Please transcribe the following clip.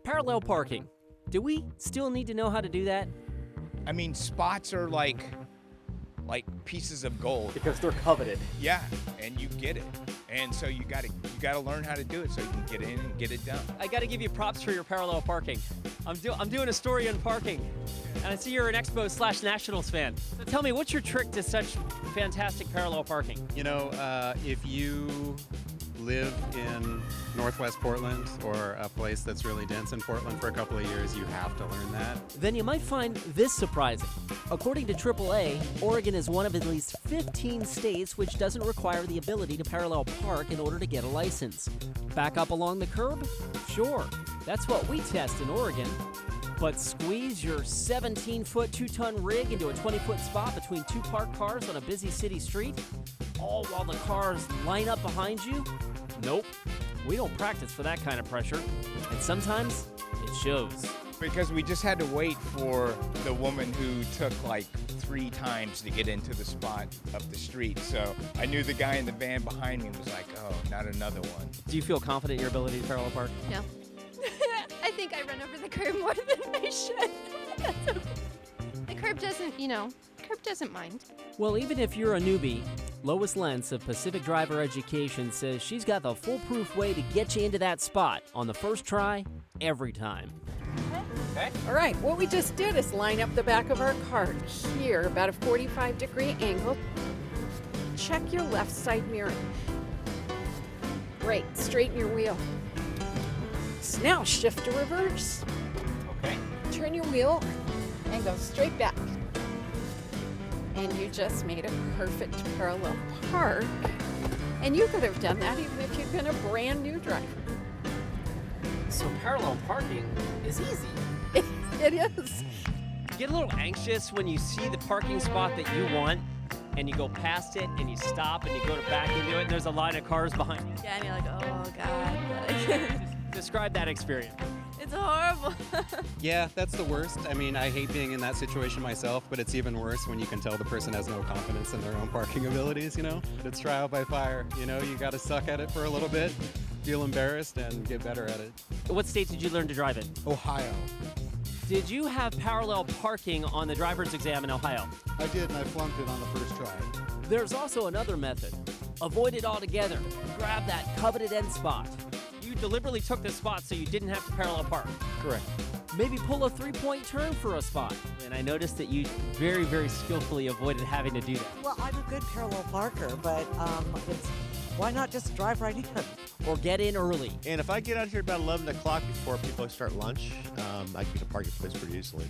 Parallel parking. Do we still need to know how to do that? I mean, spots are like pieces of gold. Because they're coveted. Yeah, and you get it. And so you gotta learn how to do it so you can get in and get it done. I got to give you props for your parallel parking. I'm doing a story on parking, and I see you're an Expos/Nationals fan. So tell me, what's your trick to such fantastic parallel parking? You know, if you live in Northwest Portland or a place that's really dense in Portland for a couple of years, you have to learn that. Then you might find this surprising. According to AAA, Oregon is one of at least 15 states which doesn't require the ability to parallel park in order to get a license. Back up along the curb? Sure, that's what we test in Oregon. But squeeze your 17-foot, 2-ton rig into a 20-foot spot between two parked cars on a busy city street, all while the cars line up behind you? Nope. We don't practice for that kind of pressure. And sometimes it shows. Because we just had to wait for the woman who took like 3 times to get into the spot up the street. So I knew the guy in the van behind me was like, oh, not another one. Do you feel confident in your ability to parallel park? No. I think I run over the curb more than I should. That's okay. The curb doesn't mind. Well, even if you're a newbie, Lois Lentz of Pacific Driver Education says she's got the foolproof way to get you into that spot on the first try, every time. Okay. All right, what we just did is line up the back of our cart here, about a 45-degree angle. Check your left side mirror. Great, straighten your wheel. So now shift to reverse. Okay. Turn your wheel and go straight back. And you just made a perfect parallel park. And you could have done that even if you'd been a brand new driver. So parallel parking is easy. It is. Get a little anxious when you see the parking spot that you want, and you go past it, and you stop, and you go back into it, and there's a line of cars behind you. Yeah, and you're like, oh God. Describe that experience. It's horrible. Yeah, that's the worst. I mean, I hate being in that situation myself, but it's even worse when you can tell the person has no confidence in their own parking abilities, you know? It's trial by fire, you know? You gotta suck at it for a little bit, feel embarrassed, and get better at it. What state did you learn to drive in? Ohio. Did you have parallel parking on the driver's exam in Ohio? I did, and I flunked it on the first try. There's also another method. Avoid it altogether. Grab that coveted end spot. You deliberately took this spot so you didn't have to parallel park. Correct. Maybe pull a 3-point turn for a spot. And I noticed that you very, very skillfully avoided having to do that. Well, I'm a good parallel parker, but why not just drive right in? Or get in early. And if I get out here about 11 o'clock before people start lunch, I can get a parking place pretty easily.